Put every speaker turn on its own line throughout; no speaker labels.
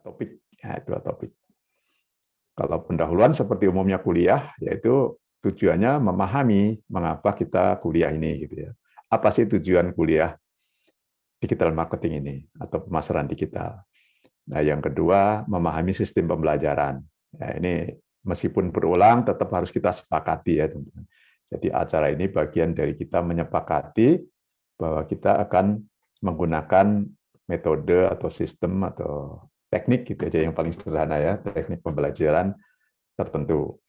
topik, ya, 2 topik. Kalau pendahuluan seperti umumnya kuliah, yaitu tujuannya memahami mengapa kita kuliah ini, gitu ya. Apa sih tujuan kuliah digital marketing ini atau pemasaran digital? Nah, yang kedua, memahami sistem pembelajaran. Ya, ini meskipun berulang, tetap harus kita sepakati ya, teman-teman. Jadi acara ini bagian dari kita menyepakati bahwa kita akan menggunakan metode atau sistem atau teknik gitu aja yang paling sederhana ya, teknik pembelajaran tertentu.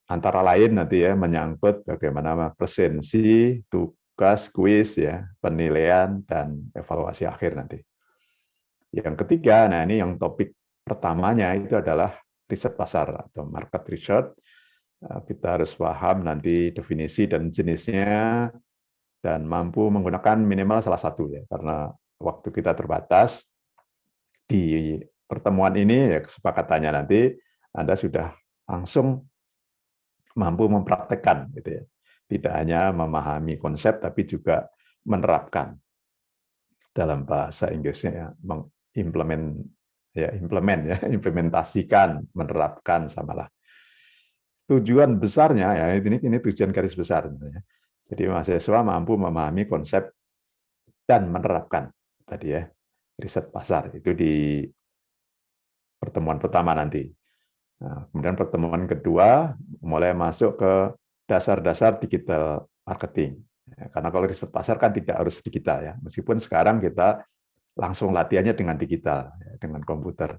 Antara lain nanti ya menyangkut bagaimana presensi, tugas, kuis ya, penilaian dan evaluasi akhir nanti. Yang ketiga, nah ini yang topik pertamanya itu adalah riset pasar atau market research. Kita harus paham nanti definisi dan jenisnya dan mampu menggunakan minimal salah satu ya, karena waktu kita terbatas. Di pertemuan ini ya kesepakatannya nanti Anda sudah langsung mampu mempraktekkan gitu ya. Tidak hanya memahami konsep tapi juga menerapkan. Dalam bahasa Inggrisnya ya, implementasikan, menerapkan samalah. Tujuan besarnya ya ini tujuan garis besar tentunya. Jadi mahasiswa mampu memahami konsep dan menerapkan tadi ya riset pasar itu di pertemuan pertama nanti. Nah, kemudian pertemuan kedua mulai masuk ke dasar-dasar digital marketing. Ya, karena kalau riset pasar kan tidak harus digital ya, meskipun sekarang kita langsung latihannya dengan digital, ya, dengan komputer.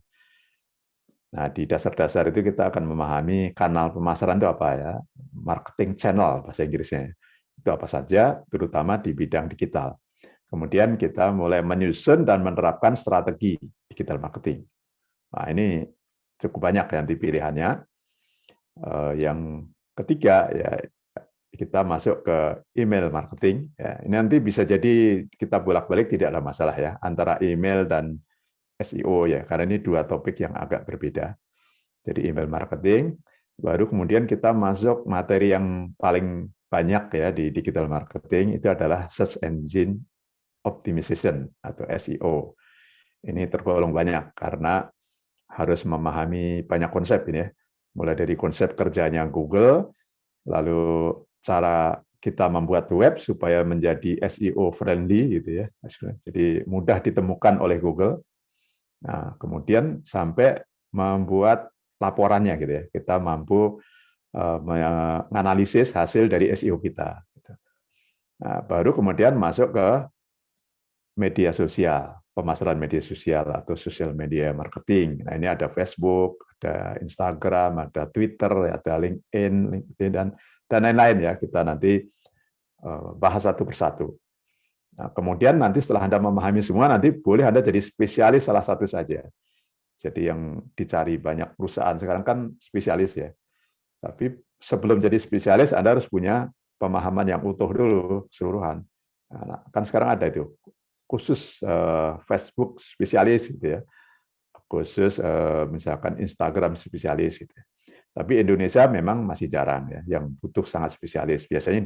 Nah, di dasar-dasar itu kita akan memahami kanal pemasaran itu apa ya, marketing channel bahasa Inggrisnya. Itu apa saja, terutama di bidang digital. Kemudian kita mulai menyusun dan menerapkan strategi digital marketing. Nah, ini cukup banyak nanti pilihannya. Yang ketiga ya kita masuk ke email marketing. Ya, ini nanti bisa jadi kita bolak-balik tidak ada masalah ya antara email dan SEO ya, karena ini 2 topik yang agak berbeda. Jadi email marketing, baru kemudian kita masuk materi yang paling banyak ya di digital marketing itu adalah search engine optimization atau SEO. Ini tergolong banyak karena harus memahami banyak konsep ini ya. Mulai dari konsep kerjanya Google, lalu cara kita membuat web supaya menjadi SEO friendly gitu ya. Jadi mudah ditemukan oleh Google. Nah, kemudian sampai membuat laporannya gitu ya. Kita mampu menganalisis hasil dari SEO kita. Nah, baru kemudian masuk ke media sosial, pemasaran media sosial atau social media marketing. Nah, ini ada Facebook, ada Instagram, ada Twitter, ada LinkedIn dan lain-lain ya. Kita nanti bahas satu persatu. Nah, kemudian nanti setelah Anda memahami semua, nanti boleh Anda jadi spesialis salah satu saja. Jadi yang dicari banyak perusahaan sekarang kan spesialis ya. Tapi sebelum jadi spesialis, Anda harus punya pemahaman yang utuh dulu, keseluruhan. Nah, kan sekarang ada itu, khusus Facebook spesialis gitu ya, khusus misalkan Instagram spesialis gitu. Tapi Indonesia memang masih jarang ya, yang butuh sangat spesialis. Biasanya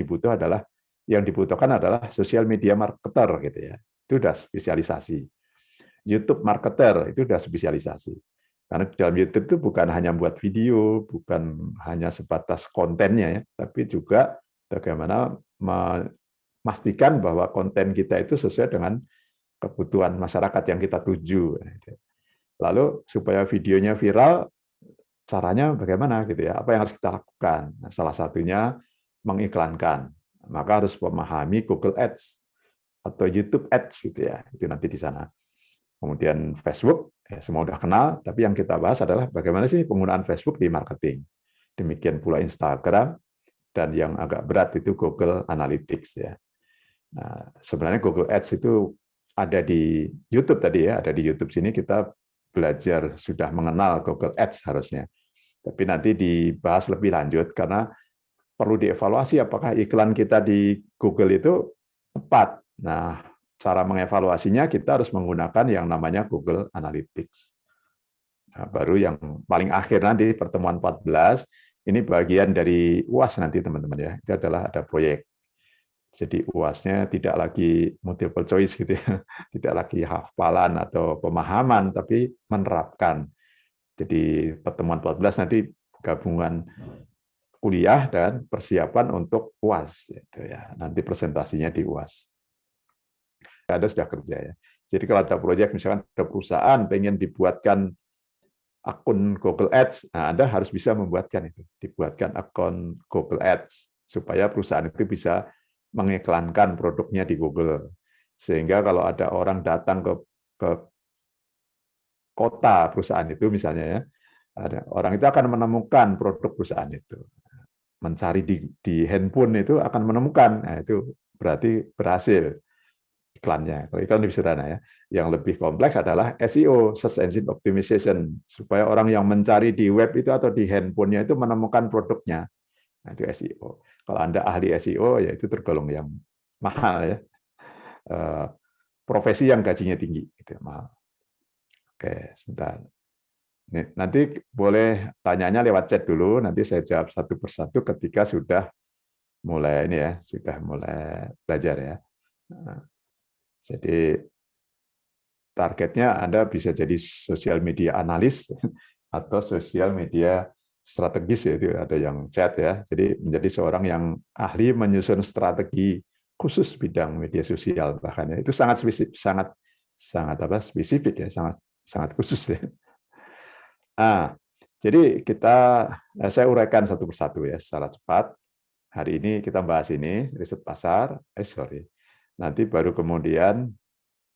yang dibutuhkan adalah sosial media marketer gitu ya. Itu sudah spesialisasi. YouTube marketer itu sudah spesialisasi. Karena di dalam YouTube itu bukan hanya buat video, bukan hanya sebatas kontennya ya, tapi juga bagaimana memastikan bahwa konten kita itu sesuai dengan kebutuhan masyarakat yang kita tuju. Lalu supaya videonya viral, caranya bagaimana gitu ya? Apa yang harus kita lakukan? Nah, salah satunya mengiklankan. Maka harus memahami Google Ads atau YouTube Ads gitu ya. Itu nanti di sana. Kemudian Facebook, ya semua udah kenal, tapi yang kita bahas adalah bagaimana sih penggunaan Facebook di marketing. Demikian pula Instagram, dan yang agak berat itu Google Analytics ya. Nah, sebenarnya Google Ads itu ada di YouTube tadi ya, ada di YouTube sini kita belajar sudah mengenal Google Ads harusnya. Tapi nanti dibahas lebih lanjut karena perlu dievaluasi apakah iklan kita di Google itu tepat. Nah, cara mengevaluasinya kita harus menggunakan yang namanya Google Analytics. Nah, baru yang paling akhir nanti pertemuan 14 ini bagian dari UAS nanti teman-teman ya. Itu adalah ada proyek. Jadi UAS-nya tidak lagi multiple choice gitu ya, tidak lagi hafalan atau pemahaman, tapi menerapkan. Jadi pertemuan 14 nanti gabungan kuliah dan persiapan untuk UAS gitu ya. Nanti presentasinya di UAS. Anda sudah kerja ya. Jadi kalau ada proyek misalkan ada perusahaan pengen dibuatkan akun Google Ads, nah Anda harus bisa membuatkan itu, dibuatkan akun Google Ads supaya perusahaan itu bisa mengiklankan produknya di Google. Sehingga kalau ada orang datang ke kota perusahaan itu misalnya ya, orang itu akan menemukan produk perusahaan itu. Mencari di handphone itu akan menemukan, nah itu berarti berhasil iklannya. Kalau iklan lebih sederhana ya. Yang lebih kompleks adalah SEO, Search Engine Optimization, supaya orang yang mencari di web itu atau di handphonenya itu menemukan produknya. Nah, itu SEO. Kalau Anda ahli SEO, ya itu tergolong yang mahal ya. Profesi yang gajinya tinggi, itu mahal. Oke, sebentar. Nanti boleh tanyanya lewat chat dulu, nanti saya jawab satu persatu ketika sudah mulai ini ya, sudah mulai belajar ya. Jadi targetnya Anda bisa jadi sosial media analis atau sosial media strategis, yaitu ada yang chat ya. Jadi menjadi seorang yang ahli menyusun strategi khusus bidang media sosial, bahkan itu sangat spesifik, sangat apa spesifik ya, sangat khusus ya. Nah, jadi saya uraikan satu persatu ya secara cepat. Hari ini kita bahas ini riset pasar, sorry. Nanti baru kemudian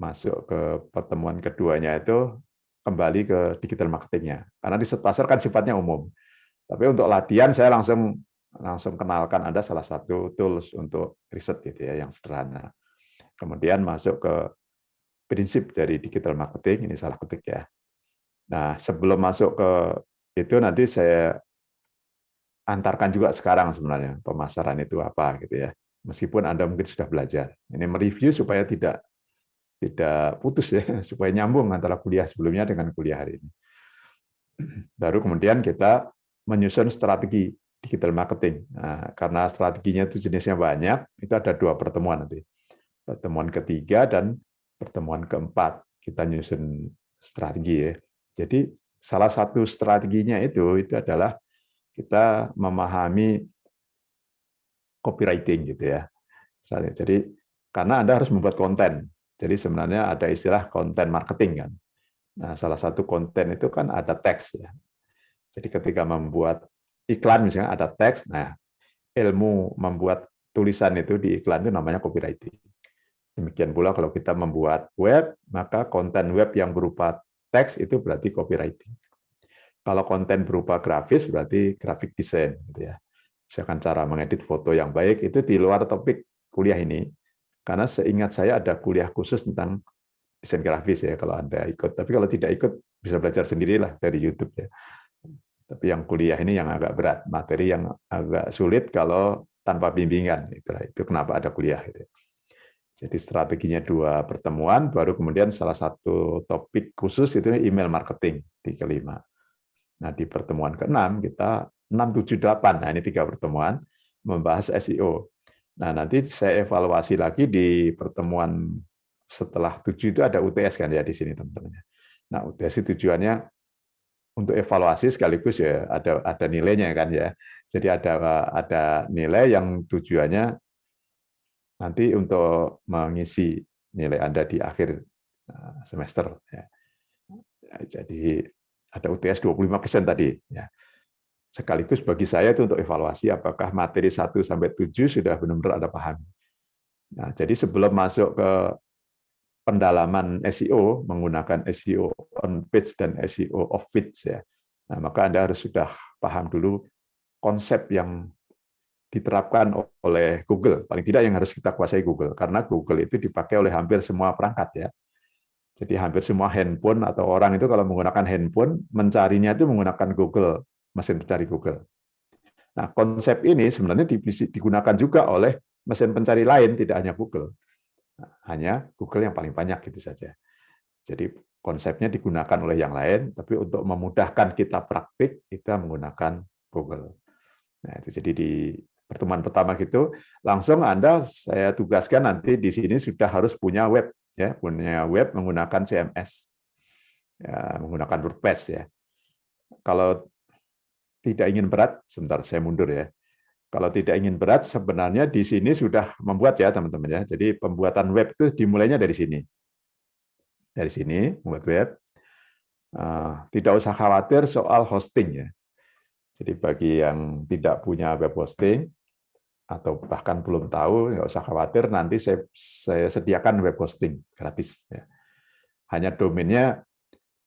masuk ke pertemuan keduanya itu kembali ke digital marketingnya. Karena riset pasar kan sifatnya umum. Tapi untuk latihan saya langsung kenalkan Anda salah satu tools untuk riset gitu ya, yang sederhana. Kemudian masuk ke prinsip dari digital marketing, ini salah ketik ya. Nah, sebelum masuk ke itu nanti saya antarkan juga sekarang sebenarnya pemasaran itu apa gitu ya. Meskipun Anda mungkin sudah belajar. Ini mereview supaya tidak putus ya, supaya nyambung antara kuliah sebelumnya dengan kuliah hari ini. Baru kemudian kita menyusun strategi digital marketing. Nah, karena strateginya itu jenisnya banyak, itu ada 2 pertemuan nanti. Pertemuan ketiga dan pertemuan keempat kita nyusun strategi ya. Jadi salah satu strateginya itu adalah kita memahami copywriting gitu ya. Jadi karena Anda harus membuat konten. Jadi sebenarnya ada istilah konten marketing kan. Nah, salah satu konten itu kan ada teks ya. Jadi ketika membuat iklan misalnya ada teks, nah ilmu membuat tulisan itu di iklan itu namanya copywriting. Demikian pula kalau kita membuat web, maka konten web yang berupa teks itu berarti copywriting. Kalau konten berupa grafis berarti graphic design gitu ya. Misalkan cara mengedit foto yang baik itu di luar topik kuliah ini. Karena seingat saya ada kuliah khusus tentang desain grafis ya kalau Anda ikut. Tapi kalau tidak ikut bisa belajar sendirilah dari YouTube ya. Tapi yang kuliah ini yang agak berat, materi yang agak sulit kalau tanpa bimbingan. Itu kenapa ada kuliah. Gitu. Jadi strateginya 2 pertemuan, baru kemudian salah satu topik khusus itu email marketing di kelima. Nah di pertemuan ke-6 kita 6, 7, 8, nah ini 3 pertemuan membahas SEO. Nah nanti saya evaluasi lagi di pertemuan setelah 7 itu ada UTS kan ya di sini teman-teman. Nah UTS itu tujuannya untuk evaluasi sekaligus ya ada nilainya kan ya. Jadi ada nilai yang tujuannya nanti untuk mengisi nilai Anda di akhir semester. Ya. Jadi ada UTS 25% tadi. Ya. Sekaligus bagi saya itu untuk evaluasi apakah materi 1 sampai 7 sudah benar-benar Anda pahami. Nah, jadi sebelum masuk ke pendalaman SEO menggunakan SEO on page dan SEO off page ya. Nah, maka Anda harus sudah paham dulu konsep yang diterapkan oleh Google. Paling tidak yang harus kita kuasai Google, karena Google itu dipakai oleh hampir semua perangkat ya. Jadi hampir semua handphone atau orang itu kalau menggunakan handphone, mencarinya itu menggunakan Google, mesin pencari Google. Nah, konsep ini sebenarnya digunakan juga oleh mesin pencari lain, tidak hanya Google. Hanya Google yang paling banyak gitu saja. Jadi konsepnya digunakan oleh yang lain, tapi untuk memudahkan kita praktik, kita menggunakan Google. Nah, itu jadi di pertemuan pertama gitu, langsung Anda saya tugaskan nanti di sini sudah harus punya web, ya, punya web menggunakan CMS, ya, menggunakan WordPress ya. Kalau tidak ingin berat, sebentar saya mundur ya. Kalau tidak ingin berat, sebenarnya di sini sudah membuat ya teman-teman ya. Jadi pembuatan web itu dimulainya dari sini. Dari sini membuat web. Tidak usah khawatir soal hosting ya. Jadi bagi yang tidak punya web hosting atau bahkan belum tahu, nggak usah khawatir. Nanti saya sediakan web hosting gratis. Ya. Hanya domainnya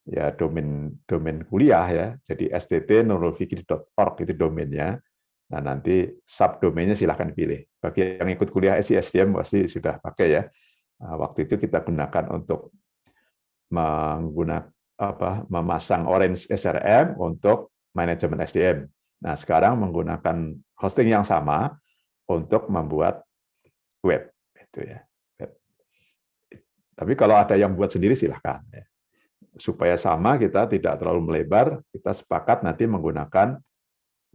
ya domain kuliah ya. Jadi stt.nurulfikri.org itu domainnya. Nah, nanti subdomainnya silahkan pilih. Bagi yang ikut kuliah SI/SDM pasti sudah pakai ya. Waktu itu kita gunakan untuk memasang Orange SRM untuk manajemen SDM. Nah, sekarang menggunakan hosting yang sama untuk membuat web. Itu ya. Tapi kalau ada yang buat sendiri silahkan. Ya. Supaya sama, kita tidak terlalu melebar, kita sepakat nanti menggunakan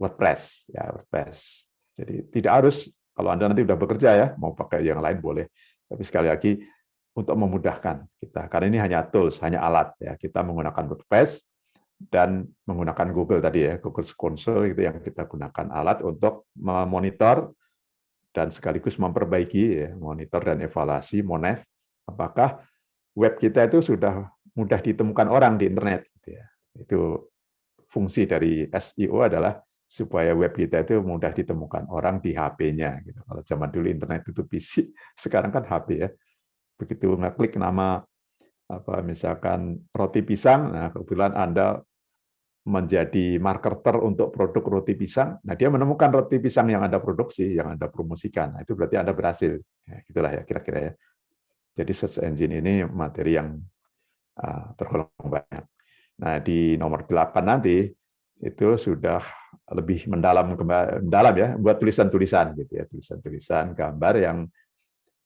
WordPress. Ya, WordPress. Jadi tidak harus, kalau Anda nanti sudah bekerja ya, mau pakai yang lain boleh. Tapi sekali lagi, untuk memudahkan kita, karena ini hanya tools, hanya alat. Ya, kita menggunakan WordPress dan menggunakan Google tadi ya, Google Console itu yang kita gunakan alat untuk memonitor dan sekaligus memperbaiki ya, monitor dan evaluasi Monev, apakah web kita itu sudah mudah ditemukan orang di internet. Gitu ya. Itu fungsi dari SEO adalah supaya web kita itu mudah ditemukan orang di HP-nya. Gitu. Kalau zaman dulu internet itu PC, sekarang kan HP ya. Begitu ngeklik nama misalkan roti pisang, nah kebetulan Anda menjadi marketer untuk produk roti pisang, nah dia menemukan roti pisang yang Anda produksi, yang Anda promosikan. Nah, itu berarti Anda berhasil. Ya, gitulah ya kira-kira ya. Jadi search engine ini materi yang tergolong banyak. Nah, di nomor 8 nanti itu sudah lebih mendalam ya, buat tulisan-tulisan gitu ya, tulisan-tulisan, gambar yang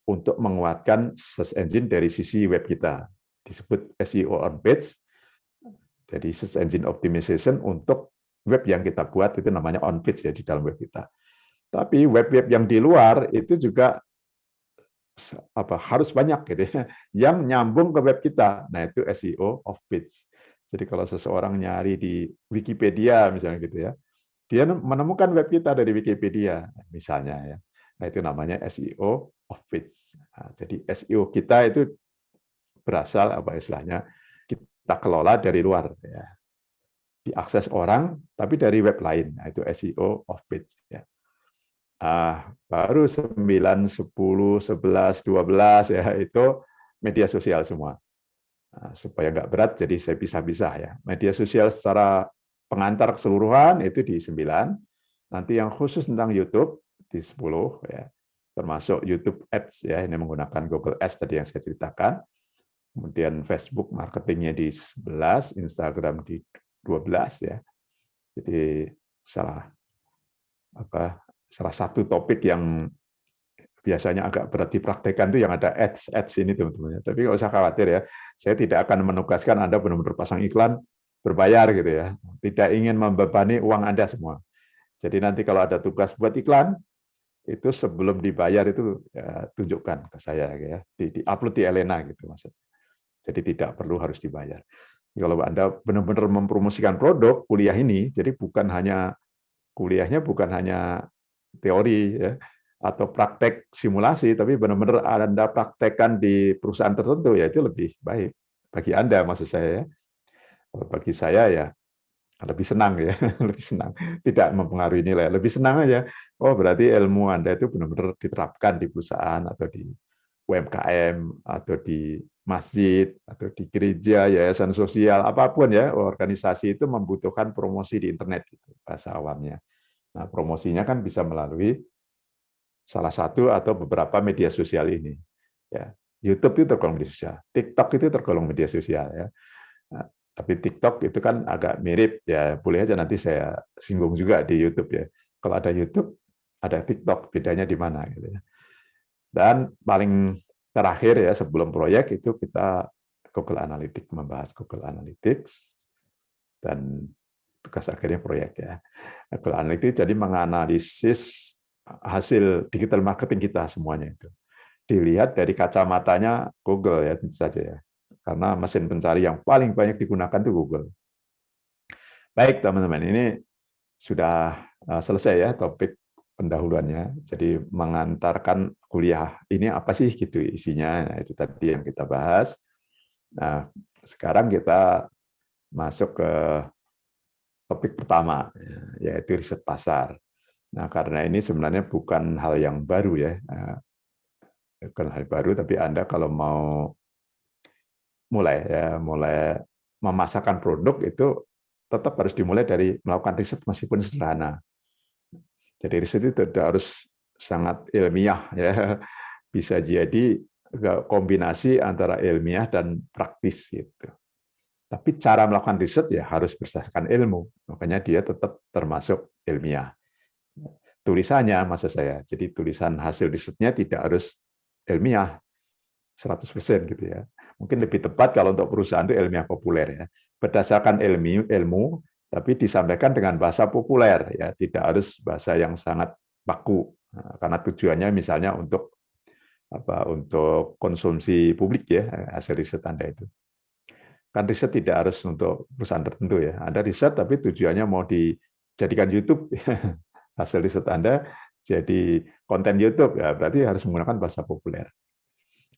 untuk menguatkan search engine dari sisi web kita. Disebut SEO on page. Jadi search engine optimization untuk web yang kita buat itu namanya on page ya di dalam web kita. Tapi web-web yang di luar itu juga harus banyak gitu ya, yang nyambung ke web kita. Nah, itu SEO off page. Jadi kalau seseorang nyari di Wikipedia misalnya gitu ya, dia menemukan web kita dari Wikipedia misalnya ya. Nah, itu namanya SEO off page. Nah, jadi SEO kita itu berasal istilahnya kita kelola dari luar ya. Diakses orang tapi dari web lain. Nah, itu SEO off page ya. Baru 9, 10, 11, 12 ya itu media sosial semua. Supaya nggak berat, jadi saya pisah-pisah ya. Media sosial secara pengantar keseluruhan itu di 9, nanti yang khusus tentang YouTube di 10 ya, termasuk YouTube Ads ya, ini menggunakan Google Ads tadi yang saya ceritakan. Kemudian Facebook marketingnya di 11, Instagram di 12 ya. Jadi salah satu topik yang biasanya agak berat dipraktekkan itu yang ada ads ini teman-teman. Tapi nggak usah khawatir ya, saya tidak akan menugaskan Anda benar-benar pasang iklan berbayar gitu ya. Tidak ingin membebani uang Anda semua. Jadi nanti kalau ada tugas buat iklan, itu sebelum dibayar itu ya, tunjukkan ke saya ya, di-upload di Elena gitu maksudnya. Jadi tidak perlu harus dibayar. Kalau Anda benar-benar mempromosikan produk kuliah ini, jadi kuliahnya bukan hanya teori ya, atau praktek simulasi, tapi benar-benar Anda praktekkan di perusahaan tertentu, ya itu lebih baik. Bagi Anda, maksud saya ya. Kalau bagi saya ya lebih senang ya, lebih senang. Tidak mempengaruhi nilai, lebih senang aja. Oh berarti ilmu Anda itu benar-benar diterapkan di perusahaan atau di UMKM atau di masjid atau di gereja, yayasan sosial, apapun ya, organisasi itu membutuhkan promosi di internet, gitu, bahasa awamnya. Nah, promosinya kan bisa melalui salah satu atau beberapa media sosial ini. Ya, YouTube itu tergolong media sosial, TikTok itu tergolong media sosial ya. Nah, tapi TikTok itu kan agak mirip ya, boleh aja nanti saya singgung juga di YouTube ya. Kalau ada YouTube, ada TikTok, bedanya di mana gitu ya. Dan paling terakhir ya sebelum proyek itu kita Google Analytics, membahas Google Analytics dan tugas akhirnya proyek ya. Google Analytics jadi menganalisis hasil digital marketing kita semuanya itu. Dilihat dari kacamatanya Google ya tentu saja ya. Karena mesin pencari yang paling banyak digunakan itu Google. Baik teman-teman, ini sudah selesai ya topik pendahuluannya. Jadi mengantarkan kuliah ini apa sih gitu isinya. Nah, itu tadi yang kita bahas. Nah, sekarang kita masuk ke topik pertama, yaitu riset pasar. Nah, karena ini sebenarnya bukan hal yang baru ya, bukan hal baru, tapi Anda kalau mau mulai memasarkan produk itu tetap harus dimulai dari melakukan riset meskipun sederhana. Jadi riset itu tidak harus sangat ilmiah ya, bisa jadi kombinasi antara ilmiah dan praktis gitu. Tapi cara melakukan riset ya harus berdasarkan ilmu, makanya dia tetap termasuk ilmiah. Tulisannya maksud saya, jadi tulisan hasil risetnya tidak harus ilmiah 100% gitu ya. Mungkin lebih tepat kalau untuk perusahaan itu ilmiah populer ya. Berdasarkan ilmu tapi disampaikan dengan bahasa populer ya, tidak harus bahasa yang sangat baku. Nah, karena tujuannya misalnya untuk untuk konsumsi publik ya hasil riset Anda itu. Kan riset tidak harus untuk perusahaan tertentu ya. Ada riset tapi tujuannya mau dijadikan YouTube hasil riset Anda jadi konten YouTube ya berarti harus menggunakan bahasa populer.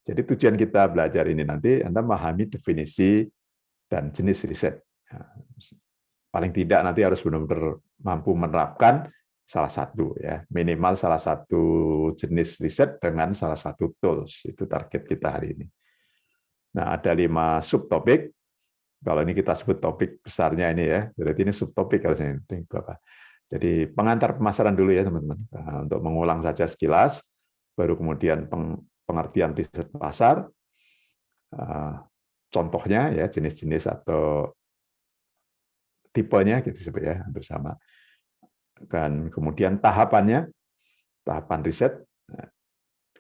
Jadi tujuan kita belajar ini nanti Anda memahami definisi dan jenis riset. Paling tidak nanti harus benar-benar mampu menerapkan salah satu ya, minimal salah satu jenis riset dengan salah satu tools. Itu target kita hari ini. Nah, ada 5 subtopik. Kalau ini kita sebut topik besarnya ini ya, berarti ini subtopik harusnya ini berapa. Jadi pengantar pemasaran dulu ya teman-teman. Nah, untuk mengulang saja sekilas, baru kemudian pengertian riset pasar, contohnya ya jenis-jenis atau tipenya gitu sebut ya hampir sama. Dan kemudian tahapannya, tahapan riset.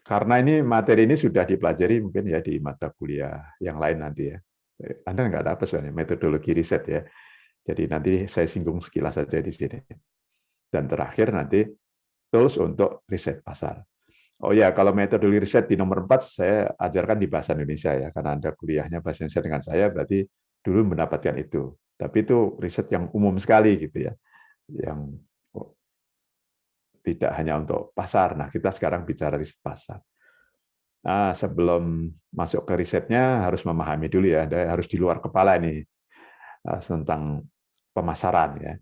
Karena ini materi ini sudah dipelajari mungkin ya di mata kuliah yang lain nanti ya. Anda nggak dapat soalnya metodologi riset ya. Jadi nanti saya singgung sekilas saja di sini. Dan terakhir nanti tools untuk riset pasar. Oh ya, kalau metodologi riset di nomor 4 saya ajarkan di bahasa Indonesia ya, karena Anda kuliahnya bahasa Indonesia dengan saya, berarti dulu mendapatkan itu. Tapi itu riset yang umum sekali gitu ya, yang tidak hanya untuk pasar. Nah, kita sekarang bicara riset pasar. Nah, sebelum masuk ke risetnya harus memahami dulu ya, Anda harus di luar kepala ini tentang pemasaran ya.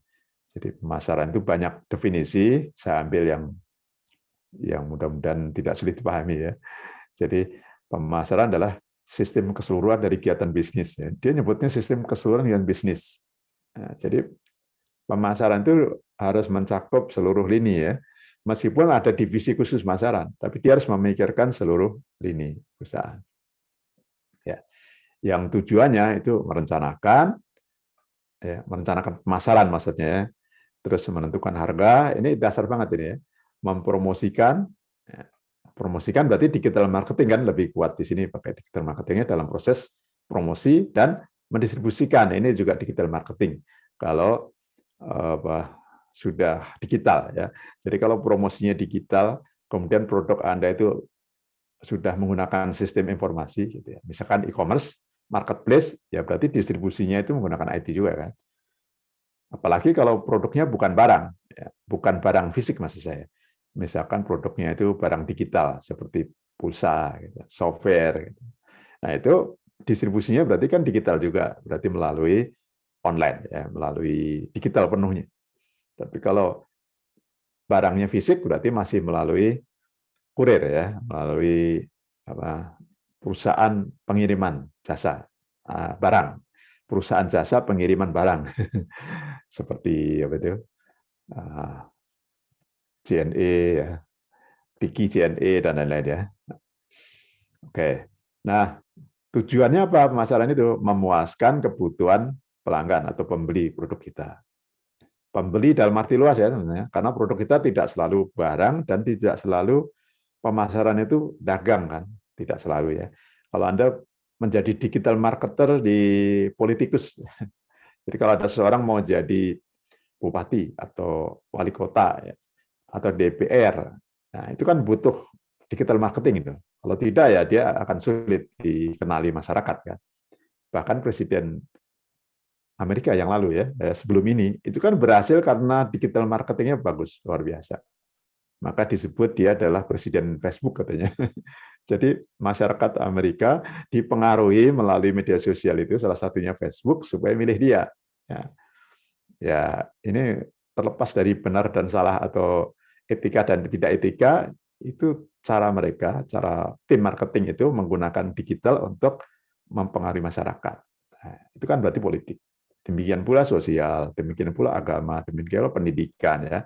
Jadi pemasaran itu banyak definisi, saya ambil yang mudah-mudahan tidak sulit dipahami ya. Jadi pemasaran adalah sistem keseluruhan dari kegiatan bisnis. Ya. Dia nyebutnya sistem keseluruhan kegiatan bisnis. Nah, jadi pemasaran itu harus mencakup seluruh lini ya. Meskipun ada divisi khusus pemasaran, tapi dia harus memikirkan seluruh lini perusahaan. Ya. Yang tujuannya itu merencanakan pemasaran maksudnya ya. Terus menentukan harga, ini dasar banget ini ya. Mempromosikan, promosikan berarti digital marketing kan lebih kuat di sini pakai digital marketingnya dalam proses promosi dan mendistribusikan. Ini juga digital marketing. Kalau sudah digital ya. Jadi kalau promosinya digital, kemudian produk Anda itu sudah menggunakan sistem informasi gitu ya. Misalkan e-commerce, marketplace, ya berarti distribusinya itu menggunakan IT juga kan. Apalagi kalau produknya bukan barang, ya, bukan barang fisik maksud saya. Misalkan produknya itu barang digital seperti pulsa, gitu, software. Gitu. Nah itu distribusinya berarti kan digital juga, berarti melalui online, ya, melalui digital penuhnya. Tapi kalau barangnya fisik berarti masih melalui kurir ya, melalui perusahaan pengiriman jasa barang, perusahaan jasa pengiriman barang, seperti apa itu JNE ya, Tiki JNE dan lain-lain ya. Oke, nah tujuannya apa pemasaran itu? Memuaskan kebutuhan pelanggan atau pembeli produk kita. Pembeli dalam arti luas ya sebenarnya, karena produk kita tidak selalu barang dan tidak selalu pemasaran itu dagang kan, tidak selalu ya. Kalau Anda menjadi digital marketer di politikus, jadi kalau ada seseorang mau jadi bupati atau wali kota, ya, atau DPR. Nah, itu kan butuh digital marketing itu. Kalau tidak ya dia akan sulit dikenali masyarakat kan. Bahkan Presiden Amerika yang lalu ya, sebelum ini, itu kan berhasil karena digital marketingnya bagus, luar biasa. Maka disebut dia adalah Presiden Facebook katanya. Jadi masyarakat Amerika dipengaruhi melalui media sosial itu, salah satunya Facebook, supaya milih dia. Ya, ya ini terlepas dari benar dan salah atau etika dan tidak etika, itu cara mereka, cara tim marketing itu menggunakan digital untuk mempengaruhi masyarakat. Nah, itu kan berarti politik. Demikian pula sosial, demikian pula agama, demikian pula pendidikan ya.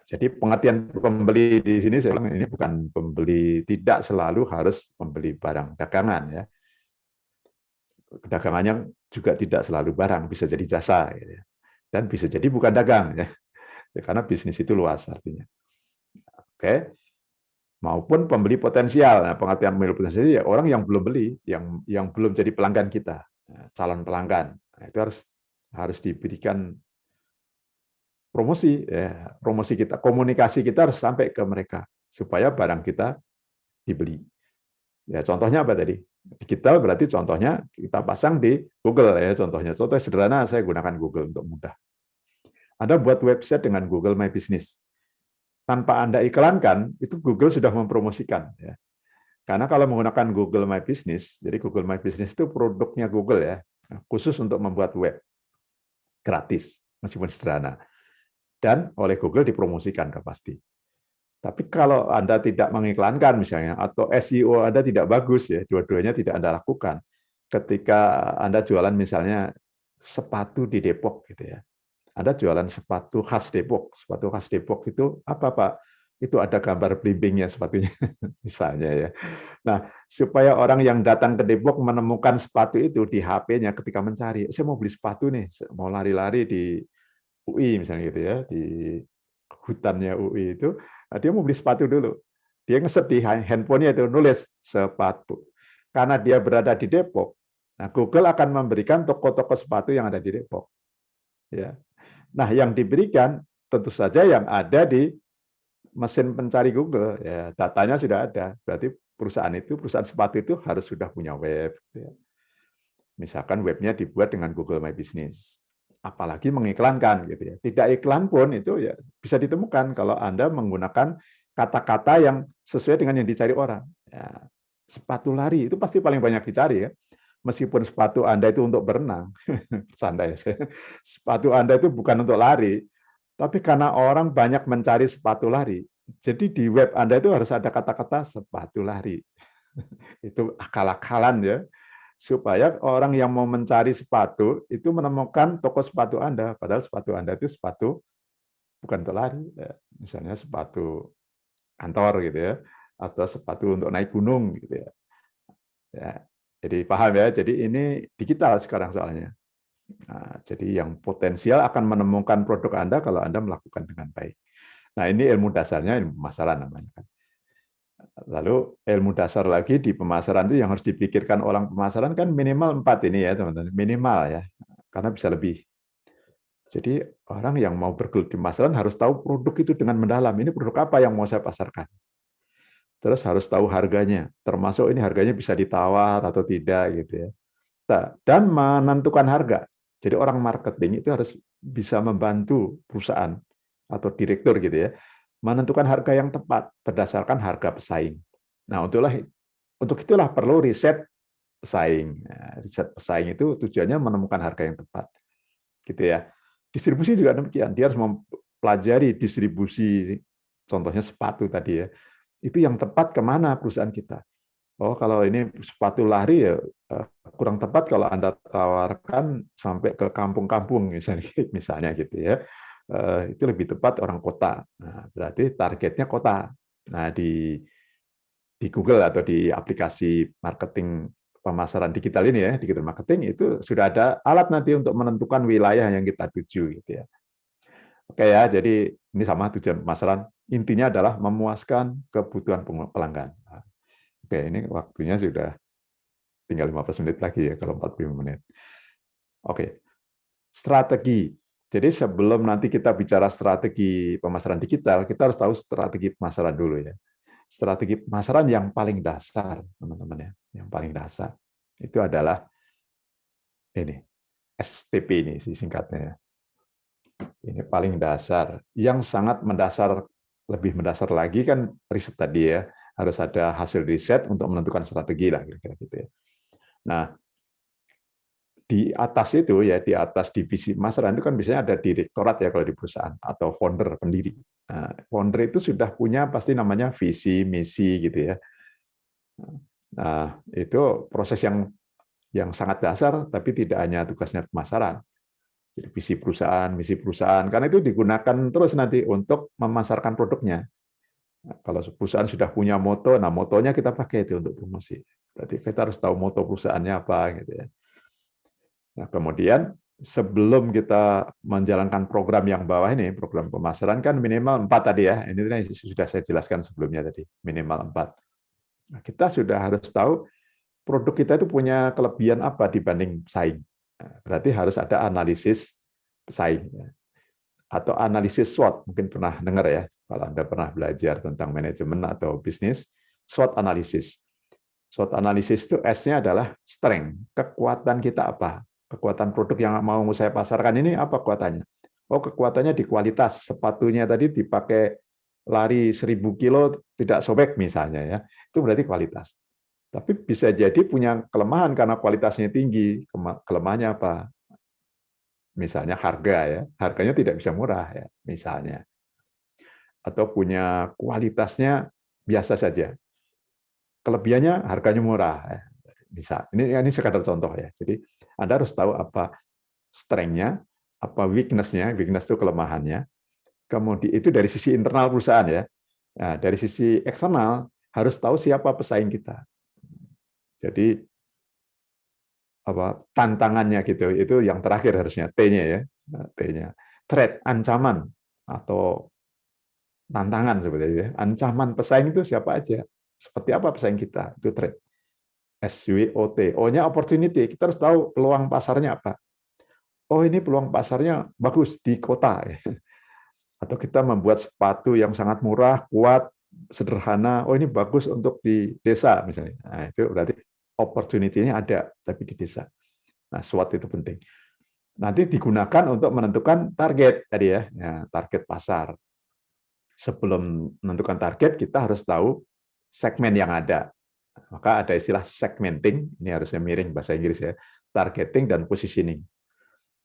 Jadi pengertian pembeli di sini saya bilang ini bukan pembeli, tidak selalu harus membeli barang dagangan ya. Dagangannya juga tidak selalu barang, bisa jadi jasa gitu ya. Dan bisa jadi bukan dagang ya. Karena bisnis itu luas artinya. Oke. Maupun pembeli potensial. Nah, pengertian pembeli potensial ya orang yang belum beli, yang belum jadi pelanggan kita, calon pelanggan. Nah, itu harus diberikan promosi ya, promosi kita, komunikasi kita harus sampai ke mereka supaya barang kita dibeli. Ya contohnya apa tadi? Digital berarti contohnya kita pasang di Google ya contohnya. Contoh sederhana saya gunakan Google untuk mudah. Anda buat website dengan Google My Business. Tanpa Anda iklankan, itu Google sudah mempromosikan ya. Karena kalau menggunakan Google My Business, jadi Google My Business itu produknya Google ya, khusus untuk membuat web gratis meskipun sederhana. Dan oleh Google dipromosikan sudah pasti. Tapi kalau Anda tidak mengiklankan misalnya, atau SEO Anda tidak bagus ya, dua-duanya tidak Anda lakukan. Ketika Anda jualan misalnya sepatu di Depok gitu ya. Anda jualan sepatu khas Depok. Sepatu khas Depok itu apa, Pak? Itu ada gambar blimbingnya sepatunya misalnya ya. Nah, supaya orang yang datang ke Depok menemukan sepatu itu di HP-nya ketika mencari, saya mau beli sepatu nih, mau lari-lari di UI misalnya gitu ya, di hutannya UI itu, dia mau beli sepatu dulu. Dia ngeset di handphonenya itu nulis sepatu. Karena dia berada di Depok, nah Google akan memberikan toko-toko sepatu yang ada di Depok. Ya. Nah, yang diberikan tentu saja yang ada di mesin pencari Google. Ya, datanya sudah ada. Berarti perusahaan sepatu itu harus sudah punya web. Ya. Misalkan webnya dibuat dengan Google My Business. Apalagi mengiklankan gitu ya. Tidak iklan pun itu ya bisa ditemukan kalau Anda menggunakan kata-kata yang sesuai dengan yang dicari orang. Ya, sepatu lari itu pasti paling banyak dicari ya. Meskipun sepatu Anda itu untuk berenang, bercanda ya saya. Sepatu Anda itu bukan untuk lari, tapi karena orang banyak mencari sepatu lari, jadi di web Anda itu harus ada kata-kata sepatu lari. Itu akal-akalan ya supaya orang yang mau mencari sepatu itu menemukan toko sepatu Anda, padahal sepatu Anda itu sepatu bukan untuk lari, ya. Misalnya sepatu kantor gitu ya, atau sepatu untuk naik gunung gitu ya. Ya, jadi paham ya. Jadi ini digital sekarang soalnya. Nah, jadi yang potensial akan menemukan produk Anda kalau Anda melakukan dengan baik. Nah, ini ilmu dasarnya, ilmu pemasaran namanya. Lalu ilmu dasar lagi di pemasaran itu yang harus dipikirkan orang pemasaran kan minimal 4 ini ya teman-teman, minimal ya, karena bisa lebih. Jadi orang yang mau bergelut di pemasaran harus tahu produk itu dengan mendalam. Ini produk apa yang mau saya pasarkan. Terus harus tahu harganya, termasuk ini harganya bisa ditawar atau tidak gitu ya. Nah, dan menentukan harga. Jadi orang marketing itu harus bisa membantu perusahaan atau direktur gitu ya, menentukan harga yang tepat berdasarkan harga pesaing. Nah, untuk itulah perlu riset pesaing. Nah, riset pesaing itu tujuannya menemukan harga yang tepat. Gitu ya. Distribusi juga demikian. Dia harus mempelajari distribusi, contohnya sepatu tadi ya. Itu yang tepat kemana perusahaan kita. Oh, kalau ini sepatu lari ya kurang tepat kalau Anda tawarkan sampai ke kampung-kampung misalnya gitu ya. Itu lebih tepat orang kota. Nah, berarti targetnya kota. Nah, di Google atau di aplikasi marketing pemasaran digital ini ya, digital marketing itu sudah ada alat nanti untuk menentukan wilayah yang kita tuju gitu ya. Oke ya, jadi ini sama tujuan pemasaran. Intinya adalah memuaskan kebutuhan pelanggan. Oke, ini waktunya sudah tinggal 15 menit lagi ya kalau 45 menit. Oke. Strategi. Jadi sebelum nanti kita bicara strategi pemasaran digital, kita harus tahu strategi pemasaran dulu ya. Strategi pemasaran yang paling dasar, teman-teman ya, yang paling dasar itu adalah ini, STP ini singkatnya ya. Ini paling dasar. Yang sangat mendasar, lebih mendasar lagi kan riset tadi ya, harus ada hasil riset untuk menentukan strategi lah kira-kira gitu ya. Nah, di atas itu ya, di atas divisi pemasaran itu kan biasanya ada direktorat ya kalau di perusahaan atau founder pendiri. Nah, founder itu sudah punya pasti namanya visi, misi gitu ya. Nah, itu proses yang sangat dasar tapi tidak hanya tugasnya pemasaran. Jadi visi perusahaan, misi perusahaan, karena itu digunakan terus nanti untuk memasarkan produknya. Nah, kalau perusahaan sudah punya moto, nah motonya kita pakai itu untuk promosi. Berarti kita harus tahu moto perusahaannya apa gitu ya. Nah, kemudian sebelum kita menjalankan program yang bawah ini, program pemasaran kan minimal 4 tadi ya. Ini sudah saya jelaskan sebelumnya tadi, minimal 4. Nah, kita sudah harus tahu produk kita itu punya kelebihan apa dibanding pesaing. Nah, berarti harus ada analisis pesaing ya. Atau analisis SWOT, mungkin pernah dengar ya, kalau Anda pernah belajar tentang manajemen atau bisnis, SWOT analisis. SWOT analisis itu S-nya adalah strength, kekuatan kita apa? Kekuatan produk yang mau saya pasarkan ini apa kekuatannya? Oh, kekuatannya di kualitas. Sepatunya tadi dipakai lari 1000 kilo tidak sobek misalnya ya. Itu berarti kualitas. Tapi bisa jadi punya kelemahan karena kualitasnya tinggi. Kelemahannya apa? Misalnya harga ya. Harganya tidak bisa murah ya, misalnya. Atau punya kualitasnya biasa saja. Kelebihannya harganya murah ya. Bisa. Ini sekadar contoh ya. Jadi Anda harus tahu apa strength-nya, apa weakness-nya, weakness itu kelemahannya. Kemudian itu dari sisi internal perusahaan ya. Nah, dari sisi eksternal harus tahu siapa pesaing kita. Jadi apa tantangannya gitu. Itu yang terakhir harusnya T-nya ya. T-nya. Threat, ancaman atau tantangan sebetulnya. Ancaman pesaing itu siapa aja? Seperti apa pesaing kita? Itu threat. SWOT. O-nya opportunity. Kita harus tahu peluang pasarnya apa. Oh, ini peluang pasarnya bagus di kota. Atau kita membuat sepatu yang sangat murah, kuat, sederhana. Oh, ini bagus untuk di desa misalnya. Nah, itu berarti opportunity-nya ada tapi di desa. Nah, SWOT itu penting. Nanti digunakan untuk menentukan target tadi ya, target pasar. Sebelum menentukan target, kita harus tahu segmen yang ada. Maka ada istilah segmenting, ini harusnya miring bahasa Inggris ya, targeting dan positioning.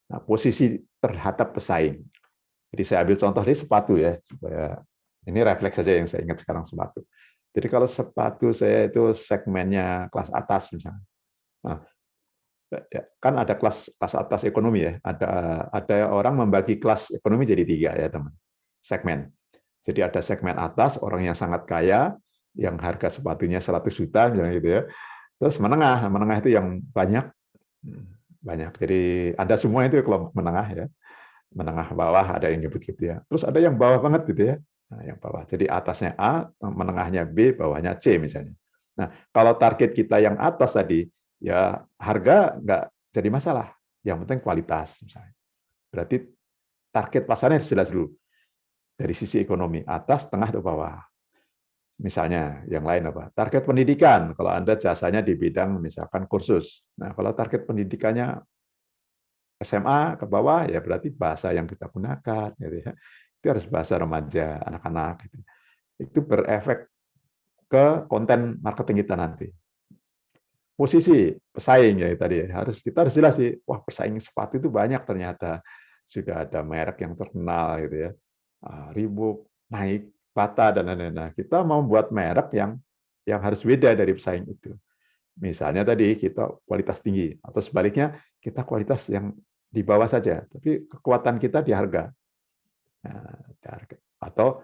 Nah, posisi terhadap pesaing. Jadi saya ambil contoh di sepatu ya, supaya ini refleks saja yang saya ingat sekarang sepatu. Jadi kalau sepatu saya itu segmennya kelas atas misalnya. Nah, kan ada kelas atas ekonomi ya. Ada orang membagi kelas ekonomi jadi 3 ya teman. Segmen. Jadi ada segmen atas orang yang sangat kaya, yang harga sepatunya 100 juta misalnya gitu ya. Terus menengah, menengah itu yang banyak. Jadi Anda semua itu kelompok menengah ya. Menengah bawah ada yang nyebut gitu ya. Terus ada yang bawah banget gitu ya. Nah, yang bawah. Jadi atasnya A, menengahnya B, bawahnya C misalnya. Nah, kalau target kita yang atas tadi, ya harga nggak jadi masalah. Yang penting kualitas misalnya. Berarti target pasarnya jelas dulu. Dari sisi ekonomi, atas, tengah, atau bawah. Misalnya, yang lain apa? Target pendidikan. Kalau Anda jasanya di bidang misalkan kursus. Nah, kalau target pendidikannya SMA ke bawah ya berarti bahasa yang kita gunakan gitu ya. Itu harus bahasa remaja, anak-anak gitu. Itu berefek ke konten marketing kita nanti. Posisi pesaing ya tadi ya. Kita harus jelas sih, wah pesaing sepatu itu banyak ternyata. Sudah ada merek yang terkenal gitu ya. Reebok, Nike, Bata dan lain-lain. Nah, kita mau buat merek yang harus beda dari pesaing itu. Misalnya tadi kita kualitas tinggi atau sebaliknya kita kualitas yang di bawah saja, tapi kekuatan kita di harga. Nah, atau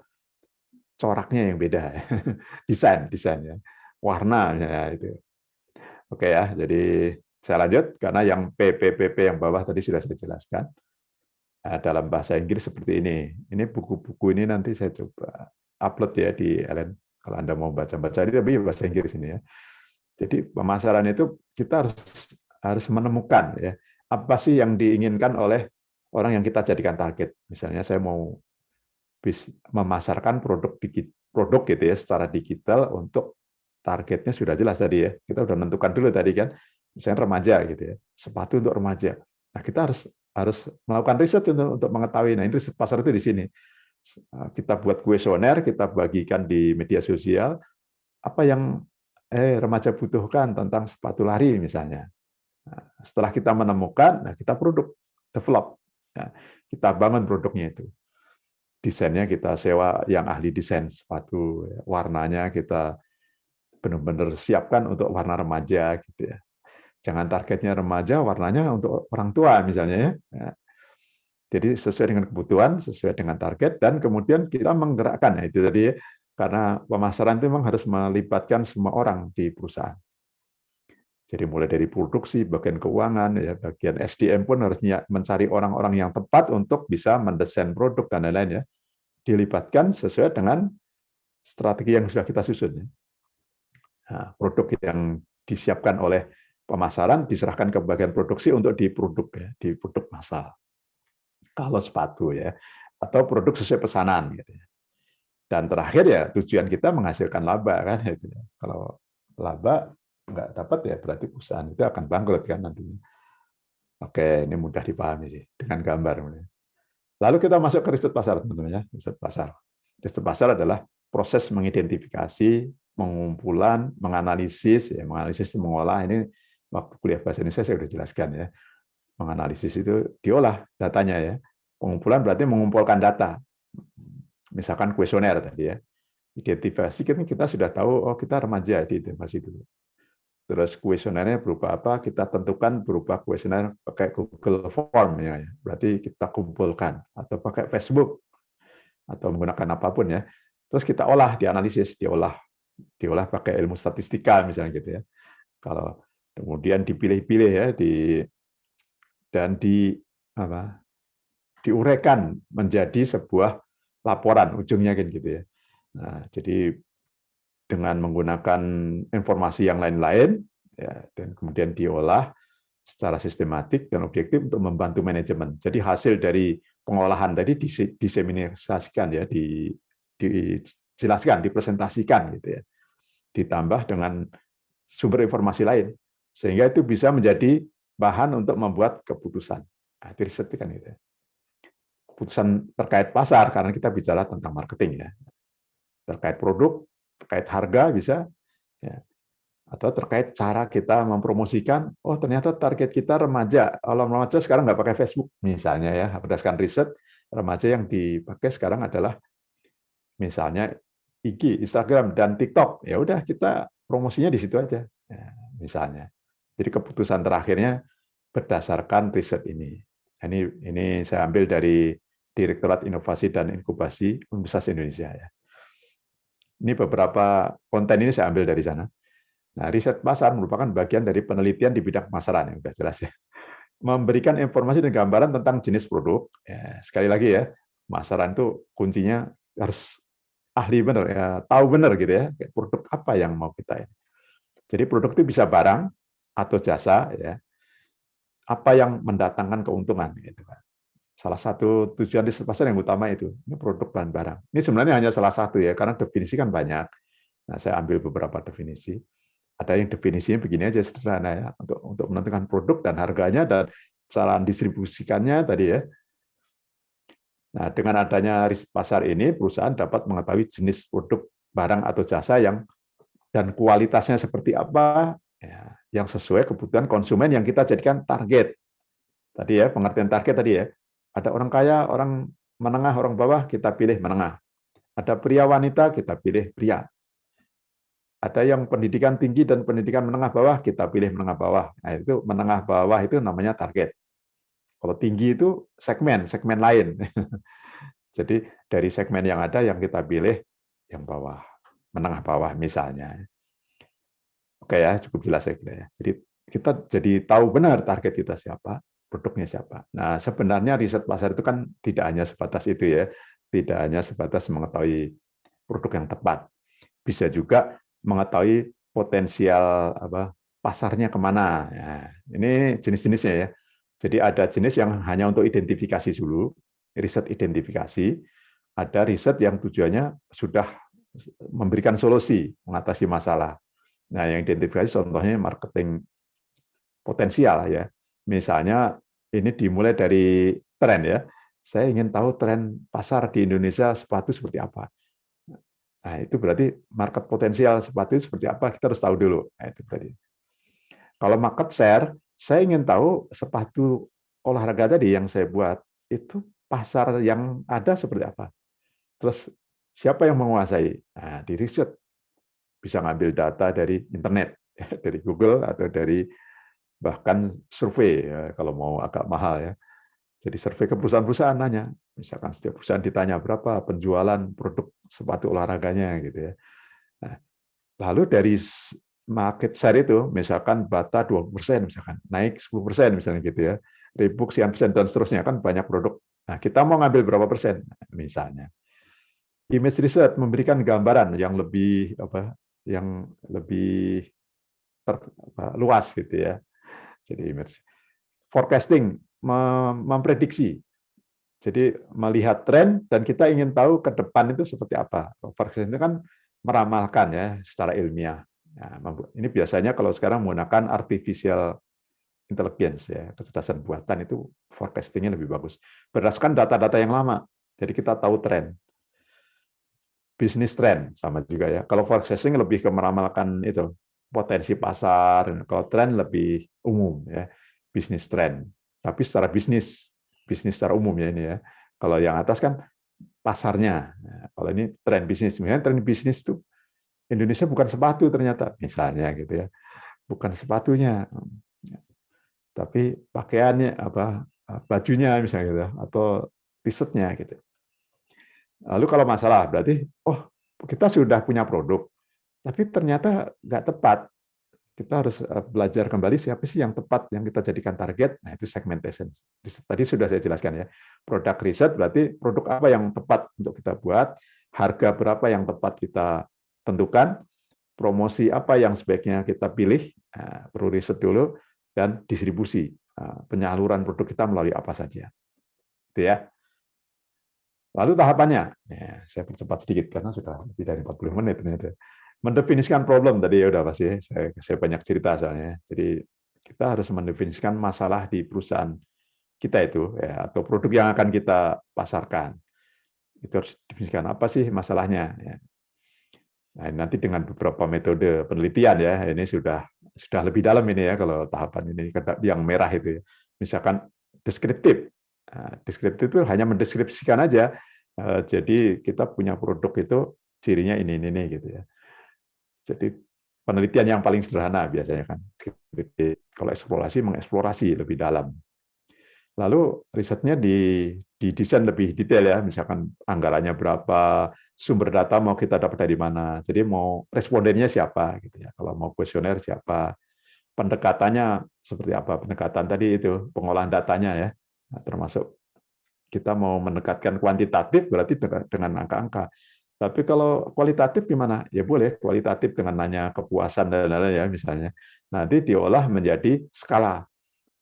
coraknya yang beda, desain ya, warna ya itu. Oke ya, jadi saya lanjut karena yang PPPP yang bawah tadi sudah saya jelaskan. Dalam bahasa Inggris seperti ini. Ini buku-buku ini nanti saya coba upload ya di LN kalau Anda mau baca-baca ini tapi bahasa Inggris ini ya. Jadi pemasaran itu kita harus menemukan ya apa sih yang diinginkan oleh orang yang kita jadikan target. Misalnya saya mau memasarkan produk gitu ya secara digital untuk targetnya sudah jelas tadi ya. Kita sudah menentukan dulu tadi kan, misalnya remaja gitu ya, sepatu untuk remaja. Nah, kita harus melakukan riset untuk mengetahui. Nah, ini riset pasar itu di sini. Kita buat kuesioner, kita bagikan di media sosial apa yang remaja butuhkan tentang sepatu lari misalnya. Nah, setelah kita menemukan, nah kita develop. Nah, kita bangun produknya itu. Desainnya kita sewa yang ahli desain sepatu, warnanya kita benar-benar siapkan untuk warna remaja gitu ya. Jangan targetnya remaja, warnanya untuk orang tua misalnya ya. Ya. Jadi sesuai dengan kebutuhan, sesuai dengan target, dan kemudian kita menggerakkan. Nah, itu tadi ya, karena pemasaran itu memang harus melibatkan semua orang di perusahaan. Jadi mulai dari produksi, bagian keuangan, ya, bagian SDM pun harus mencari orang-orang yang tepat untuk bisa mendesain produk dan lain-lain ya. Dilibatkan sesuai dengan strategi yang sudah kita susun. Ya. Nah, produk yang disiapkan oleh pemasaran diserahkan ke bagian produksi untuk diproduk ya, di produk massal. Kalau sepatu ya, atau produk sesuai pesanan gitu ya. Dan terakhir ya tujuan kita menghasilkan laba kan gitu ya. Kalau laba nggak dapat ya berarti perusahaan itu akan bangkrut kan nantinya. Oke, ini mudah dipahami sih dengan gambar. Lalu kita masuk ke riset pasar, teman-teman ya. Riset pasar. Riset pasar adalah proses mengidentifikasi, pengumpulan, menganalisis, ya, menganalisis, mengolah. Ini waktu kuliah bahasa Indonesia saya sudah jelaskan ya. Menganalisis itu diolah datanya ya. Pengumpulan berarti mengumpulkan data. Misalkan kuesioner tadi ya. Identifikasi kan kita sudah tahu, oh kita remaja, diidentifikasi dulu. Terus kuesionernya berupa apa? Kita tentukan berupa kuesioner pakai Google Form ya. Berarti kita kumpulkan atau pakai Facebook atau menggunakan apapun ya. Terus kita olah, dianalisis, diolah pakai ilmu statistika misalnya gitu ya. Kalau kemudian dipilih-pilih ya dan apa? Diuraikan menjadi sebuah laporan ujungnya kan gitu ya. Nah, jadi dengan menggunakan informasi yang lain-lain ya, dan kemudian diolah secara sistematik dan objektif untuk membantu manajemen. Jadi hasil dari pengolahan tadi diseminasikan ya, dijelaskan, dipresentasikan gitu ya. Ditambah dengan sumber informasi lain sehingga itu bisa menjadi bahan untuk membuat keputusan. Nah, itu riset kan itu. Keputusan terkait pasar karena kita bicara tentang marketing ya. Terkait produk, terkait harga bisa ya, atau terkait cara kita mempromosikan, oh ternyata target kita remaja. Kalau remaja sekarang nggak pakai Facebook, misalnya ya, berdasarkan riset, remaja yang dipakai sekarang adalah misalnya IG, Instagram, dan TikTok. Ya udah kita promosinya di situ aja, ya, misalnya. Jadi keputusan terakhirnya berdasarkan riset ini. Ini saya ambil dari Direktorat Inovasi dan Inkubasi Universitas Indonesia. Ya. Ini beberapa konten ini saya ambil dari sana. Nah, riset pasar merupakan bagian dari penelitian di bidang pemasaran, yang sudah jelas ya. Memberikan informasi dan gambaran tentang jenis produk. Ya, sekali lagi ya, pemasaran itu kuncinya harus ahli benar ya, tahu benar gitu ya, produk apa yang mau kita ini. Jadi produk itu bisa barang atau jasa ya, apa yang mendatangkan keuntungan gitu kan. Salah satu tujuan riset pasar yang utama itu, ini produk dan barang. Ini sebenarnya hanya salah satu ya, karena definisi kan banyak. Nah, saya ambil beberapa definisi. Ada yang definisinya begini aja sederhana ya, untuk menentukan produk dan harganya dan cara distribusikannya tadi ya. Nah, dengan adanya riset pasar ini, perusahaan dapat mengetahui jenis produk, barang atau jasa dan kualitasnya seperti apa, ya, yang sesuai kebutuhan konsumen yang kita jadikan target. Tadi ya, pengertian target tadi ya. Ada orang kaya, orang menengah, orang bawah, kita pilih menengah. Ada pria wanita, kita pilih pria. Ada yang pendidikan tinggi dan pendidikan menengah bawah, kita pilih menengah bawah. Nah, itu menengah bawah itu namanya target. Kalau tinggi itu segmen lain. Jadi dari segmen yang ada yang kita pilih yang bawah, menengah bawah misalnya. Oke ya, cukup jelas ya kira ya. Jadi kita jadi tahu benar target kita siapa, produknya siapa. Nah, sebenarnya riset pasar itu kan tidak hanya sebatas itu ya, tidak hanya sebatas mengetahui produk yang tepat, bisa juga mengetahui potensial pasarnya kemana. Nah, ini jenis-jenisnya ya. Jadi ada jenis yang hanya untuk identifikasi dulu, riset identifikasi, ada riset yang tujuannya sudah memberikan solusi, mengatasi masalah. Nah, yang identifikasi contohnya marketing potensial ya. Misalnya ini dimulai dari tren ya. Saya ingin tahu tren pasar di Indonesia sepatu seperti apa. Nah, itu berarti market potensial sepatu itu seperti apa, kita harus tahu dulu. Nah, itu berarti. Kalau market share, saya ingin tahu sepatu olahraga tadi yang saya buat, itu pasar yang ada seperti apa. Terus siapa yang menguasai? Nah, di riset bisa ngambil data dari internet, dari Google atau dari bahkan survei ya, kalau mau agak mahal ya. Jadi survei ke perusahaan-perusahaan nanya, misalkan setiap perusahaan ditanya berapa penjualan produk sepatu olahraganya gitu ya. Nah, lalu dari market share itu, misalkan Bata 20%, misalkan naik 10%, misalnya gitu ya, Reebok sekian persen dan seterusnya kan banyak produk. Nah, kita mau ngambil berapa persen, misalnya. Image research memberikan gambaran yang lebih yang lebih luas gitu ya. Jadi image forecasting memprediksi. Jadi melihat tren dan kita ingin tahu ke depan itu seperti apa. Forecasting itu kan meramalkan ya secara ilmiah. Nah, ini biasanya kalau sekarang menggunakan artificial intelligence ya, kecerdasan buatan itu forecastingnya lebih bagus. Berdasarkan data-data yang lama. Jadi kita tahu tren. Bisnis tren sama juga ya. Kalau forecasting lebih ke meramalkan itu potensi pasar, kalau tren lebih umum ya, bisnis tren. Tapi secara bisnis secara umum ya ini ya. Kalau yang atas kan pasarnya. Nah, kalau ini tren bisnis, misalnya tren bisnis itu Indonesia bukan sepatu ternyata, misalnya gitu ya, bukan sepatunya, tapi pakaiannya bajunya misalnya gitu, atau t-shirtnya gitu. Lalu kalau masalah berarti, oh kita sudah punya produk, tapi ternyata nggak tepat. Kita harus belajar kembali siapa sih yang tepat yang kita jadikan target. Nah itu segmentation. Tadi sudah saya jelaskan ya. Produk riset berarti produk apa yang tepat untuk kita buat, harga berapa yang tepat kita tentukan, promosi apa yang sebaiknya kita pilih, perlu riset dulu, dan distribusi penyaluran produk kita melalui apa saja. Itu ya. Lalu tahapannya, ya, saya percepat sedikit karena sudah lebih dari 40 menit ternyata. Mendefinisikan problem tadi ya udah pasti, saya banyak cerita soalnya. Jadi kita harus mendefinisikan masalah di perusahaan kita itu, ya, atau produk yang akan kita pasarkan. Itu harus definisikan apa sih masalahnya. Ya. Nah, nanti dengan beberapa metode penelitian ya, ini sudah lebih dalam ini ya kalau tahapan ini yang merah itu. Ya. Misalkan deskriptif. Nah, deskriptif itu hanya mendeskripsikan aja. Jadi kita punya produk itu cirinya ini gitu ya. Jadi penelitian yang paling sederhana biasanya kan. Kalau eksplorasi mengeksplorasi lebih dalam. Lalu risetnya didesain lebih detail ya, misalkan anggarannya berapa, sumber data mau kita dapat dari mana. Jadi mau respondennya siapa gitu ya. Kalau mau kuesioner siapa, pendekatannya seperti apa. Pendekatan tadi itu pengolahan datanya ya. Nah, termasuk kita mau mendekatkan kuantitatif berarti dengan angka-angka. Tapi kalau kualitatif gimana? Ya boleh kualitatif dengan nanya kepuasan dan lain-lain ya misalnya. Nanti diolah menjadi skala.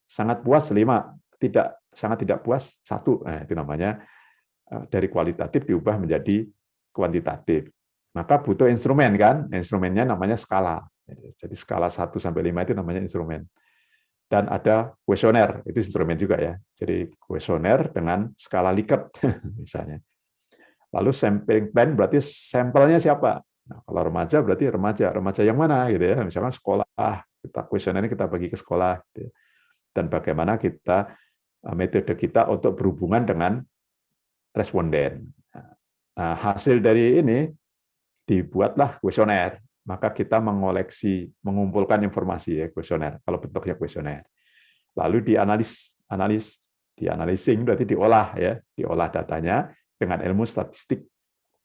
Sangat puas 5, sangat tidak puas 1. Nah, itu namanya dari kualitatif diubah menjadi kuantitatif. Maka butuh instrumen kan? Instrumennya namanya skala. Jadi skala 1 sampai 5 itu namanya instrumen. Dan ada kuesioner, itu instrumen juga ya. Jadi kuesioner dengan skala Likert misalnya. Lalu sampling plan berarti sampelnya siapa? Nah, kalau remaja berarti remaja yang mana gitu ya. Misalkan sekolah, kita kuesionernya kita bagi ke sekolah gitu ya. Dan bagaimana kita metode kita untuk berhubungan dengan responden. Nah, hasil dari ini dibuatlah kuesioner. Maka kita mengumpulkan informasi ya kuesioner kalau bentuknya kuesioner. Lalu dianalising berarti diolah ya, diolah datanya dengan ilmu statistik,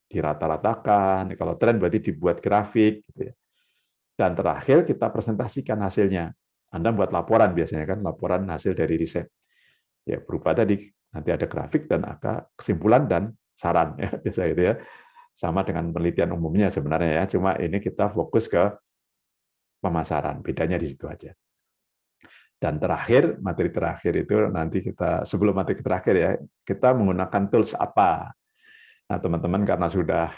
dirata-ratakan. Kalau tren berarti dibuat grafik gitu ya. Dan terakhir kita presentasikan hasilnya. Anda buat laporan biasanya kan, laporan hasil dari riset. Ya berupa tadi nanti ada grafik dan angka kesimpulan dan saran ya biasa itu ya. Sama dengan penelitian umumnya sebenarnya ya, cuma ini kita fokus ke pemasaran. Bedanya di situ aja. Dan terakhir, materi terakhir itu nanti kita, sebelum materi terakhir ya, kita menggunakan tools apa. Nah, teman-teman karena sudah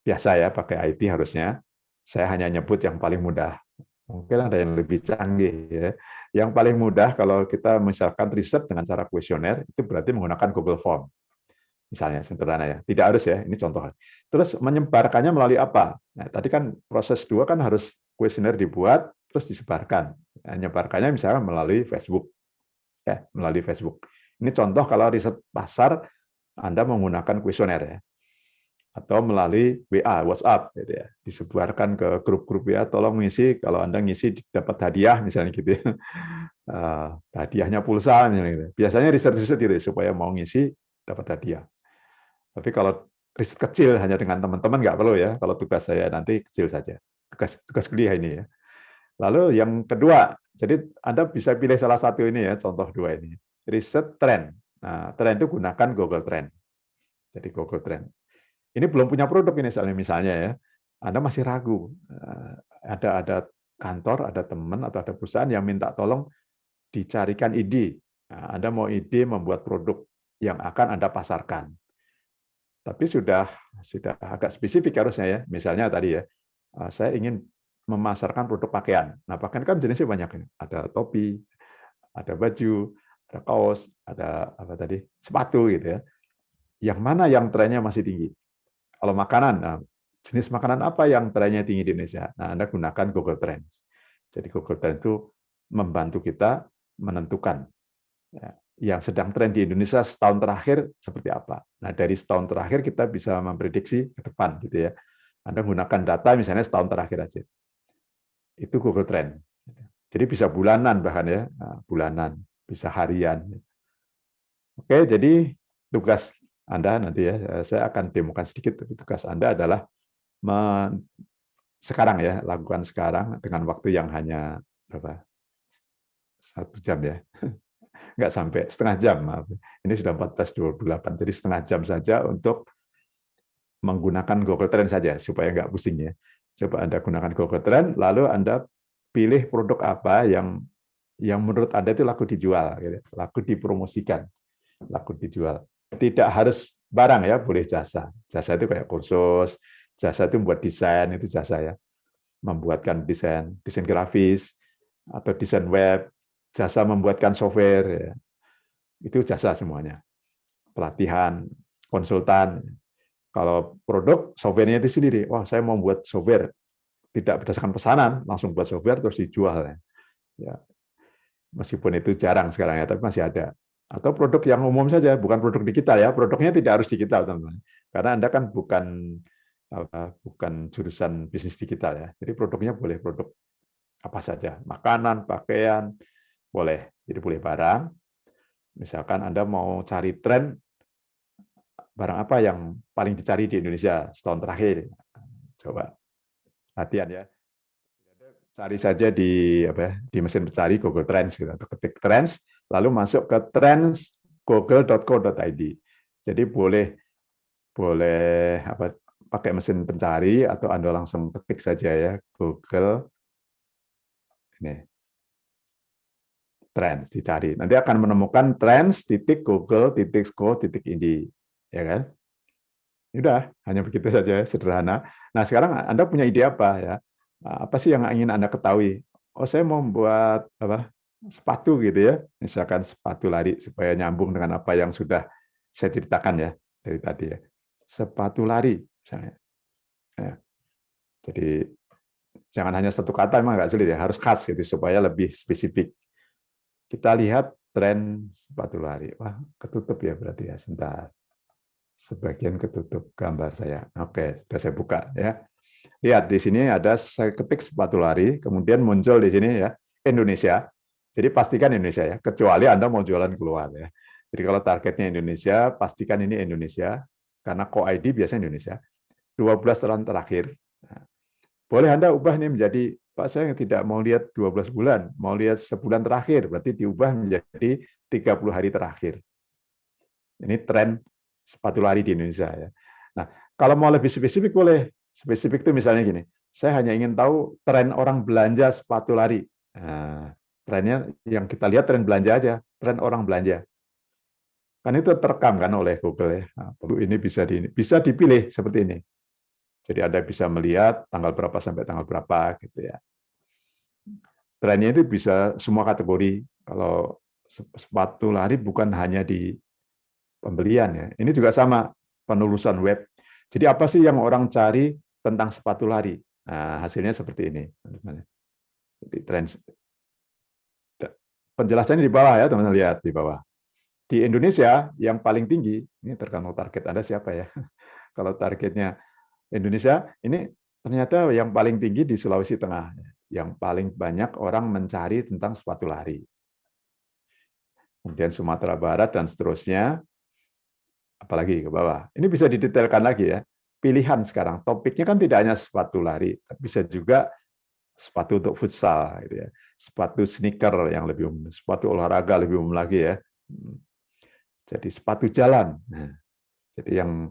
biasa ya pakai IT harusnya, saya hanya nyebut yang paling mudah. Mungkin ada yang lebih canggih ya. Yang paling mudah kalau kita misalkan riset dengan cara kuesioner, itu berarti menggunakan Google Form. Misalnya, sederhana ya. Tidak harus ya, ini contoh. Terus menyebarkannya melalui apa? Nah, tadi kan proses 2 kan harus kuesioner dibuat, terus disebarkan. Nah, menyebarkannya misalnya melalui Facebook. Ya, melalui Facebook. Ini contoh kalau riset pasar, Anda menggunakan kuesioner ya. Atau melalui WA, WhatsApp, gitu ya. Disebarkan ke grup-grup WA, tolong ngisi, kalau Anda ngisi dapat hadiah, misalnya gitu ya. Hadiahnya pulsa, misalnya gitu. Biasanya riset-riset gitu, supaya mau ngisi, dapat hadiah. Tapi kalau riset kecil hanya dengan teman-teman nggak perlu ya. Kalau tugas saya nanti kecil saja. Tugas kuliah ini ya. Lalu yang kedua, jadi Anda bisa pilih salah satu ini ya, contoh 2 ini. Riset tren. Nah, tren itu gunakan Google Trend. Jadi Google Trend. Ini belum punya produk ini misalnya ya. Anda masih ragu. Ada kantor, ada teman atau ada perusahaan yang minta tolong dicarikan ide. Nah, Anda mau ide membuat produk yang akan Anda pasarkan. Tapi sudah agak spesifik harusnya ya. Misalnya tadi ya, saya ingin memasarkan produk pakaian. Nah, pakaian kan jenisnya banyak ini. Ada topi, ada baju, ada kaos, ada apa tadi, sepatu gitu ya. Yang mana yang trennya masih tinggi? Kalau makanan, nah, jenis makanan apa yang trennya tinggi di Indonesia? Nah, Anda gunakan Google Trends. Jadi Google Trends itu membantu kita menentukan ya, yang sedang tren di Indonesia setahun terakhir seperti apa. Nah, dari setahun terakhir kita bisa memprediksi ke depan gitu ya. Anda gunakan data misalnya setahun terakhir aja. Itu Google Trend. Jadi bisa bulanan bahkan ya, bulanan, bisa harian. Oke, jadi tugas Anda nanti ya, saya akan demokan sedikit, tapi tugas Anda adalah sekarang ya, lakukan sekarang dengan waktu yang hanya berapa? 1 jam ya. Nggak sampai setengah jam, maaf. Ini sudah 14.28, jadi setengah jam saja untuk menggunakan Google Trend saja, supaya nggak pusing ya. Coba Anda gunakan Google Trend, lalu Anda pilih produk apa yang menurut Anda itu laku dijual, gitu. Laku dipromosikan, laku dijual. Tidak harus barang ya, boleh jasa. Jasa itu kayak kursus, jasa itu membuat desain, itu jasa ya. Membuatkan desain grafis, atau desain web, jasa membuatkan software, ya. Itu jasa semuanya. Pelatihan, konsultan. Kalau produk, softwarenya itu sendiri. Wah, saya mau buat software. Tidak berdasarkan pesanan, langsung buat software terus dijual. Ya. Meskipun itu jarang sekarang ya, tapi masih ada. Atau produk yang umum saja, bukan produk digital ya. Produknya tidak harus digital, teman-teman. Karena Anda kan bukan jurusan bisnis digital ya. Jadi produknya boleh produk apa saja. Makanan, pakaian, boleh. Jadi boleh barang. Misalkan Anda mau cari tren barang apa yang paling dicari di Indonesia setahun terakhir. Coba latihan ya. Cari saja di mesin pencari Google Trends gitu, atau ketik Trends, lalu masuk ke trends.google.co.id. Jadi boleh pakai mesin pencari atau Anda langsung ketik saja ya Google ini Trends dicari. Nanti akan menemukan trends.google.co.id, ya kan? Udah, hanya begitu saja, sederhana. Nah, sekarang Anda punya ide apa ya? Apa sih yang ingin Anda ketahui? Oh, saya mau membuat sepatu gitu ya, misalkan sepatu lari supaya nyambung dengan apa yang sudah saya ceritakan ya dari tadi ya. Sepatu lari misalnya. Ya. Jadi jangan hanya satu kata, memang nggak sulit ya, harus khas gitu supaya lebih spesifik. Kita lihat tren sepatu lari. Wah, ketutup ya berarti ya. Sebentar. Sebagian ketutup gambar saya. Oke, sudah saya buka ya. Lihat di sini ada saya ketik sepatu lari, kemudian muncul di sini ya Indonesia. Jadi pastikan Indonesia ya, kecuali Anda mau jualan keluar ya. Jadi kalau targetnya Indonesia, pastikan ini Indonesia karena co-ID biasanya Indonesia. 12 tahun terakhir. Nah, boleh Anda ubah ini menjadi Pak saya tidak mau lihat 12 bulan, mau lihat sebulan terakhir, berarti diubah menjadi 30 hari terakhir. Ini tren sepatu lari di Indonesia ya. Nah, kalau mau lebih spesifik boleh. Spesifik itu misalnya gini, saya hanya ingin tahu tren orang belanja sepatu lari. Nah, Trennya yang kita lihat tren belanja aja, tren orang belanja. Kan itu terekam kan oleh Google ya. Nah, ini bisa dipilih seperti ini. Jadi Anda bisa melihat tanggal berapa sampai tanggal berapa gitu ya. Trennya itu bisa semua kategori. Kalau sepatu lari bukan hanya di pembelian ya. Ini juga sama penelusuran web. Jadi apa sih yang orang cari tentang sepatu lari? Nah, hasilnya seperti ini. Jadi tren penjelasannya di bawah ya, teman-teman lihat di bawah. Di Indonesia yang paling tinggi, ini tergantung target Anda siapa ya. Kalau targetnya Indonesia, ini ternyata yang paling tinggi di Sulawesi Tengah. Yang paling banyak orang mencari tentang sepatu lari. Kemudian Sumatera Barat dan seterusnya, apalagi ke bawah. Ini bisa didetailkan lagi ya. Pilihan sekarang, topiknya kan tidak hanya sepatu lari, tapi bisa juga sepatu untuk futsal, gitu ya. Sepatu sneaker yang lebih umum, sepatu olahraga lebih umum lagi ya. Jadi sepatu jalan. Nah, jadi yang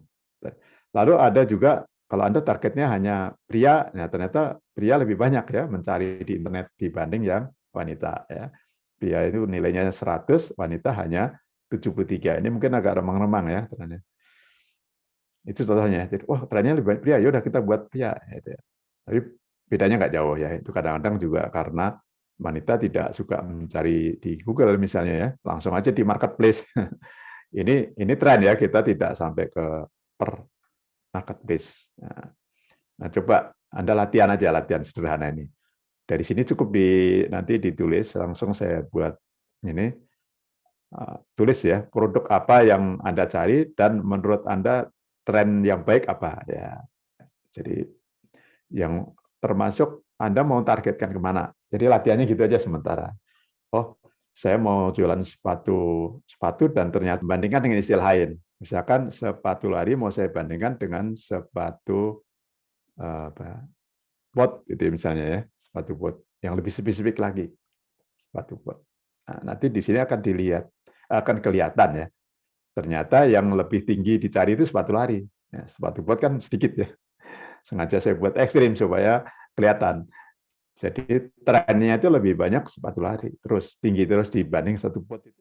lalu ada juga kalau Anda targetnya hanya pria, nah ternyata pria lebih banyak ya mencari di internet dibanding yang wanita ya. Pria itu nilainya 100, wanita hanya 73. Ini mungkin agak remang-remang ya trennya. Itu contohnya. Jadi, wah trennya lebih banyak pria, ya udah kita buat pria gitu ya. Tapi bedanya nggak jauh ya. Itu kadang-kadang juga karena wanita tidak suka mencari di Google misalnya ya, langsung aja di marketplace. Ini tren ya, kita tidak sampai ke per marketplace. Nah, coba Anda latihan aja, latihan sederhana ini. Dari sini cukup nanti ditulis, langsung saya buat ini, tulis ya, produk apa yang Anda cari dan menurut Anda tren yang baik apa ya. Jadi yang termasuk Anda mau targetkan kemana. Jadi latihannya gitu aja sementara. Oh, saya mau jualan sepatu dan ternyata bandingkan dengan istilah lain. Misalkan sepatu lari mau saya bandingkan dengan sepatu bot gitu misalnya ya, sepatu bot yang lebih spesifik lagi, sepatu bot. Nah, nanti di sini akan kelihatan ya. Ternyata yang lebih tinggi dicari itu sepatu lari. Ya, sepatu bot kan sedikit ya. Sengaja saya buat ekstrim supaya kelihatan. Jadi trennya itu lebih banyak sepatu lari, terus tinggi terus dibanding satu bot itu.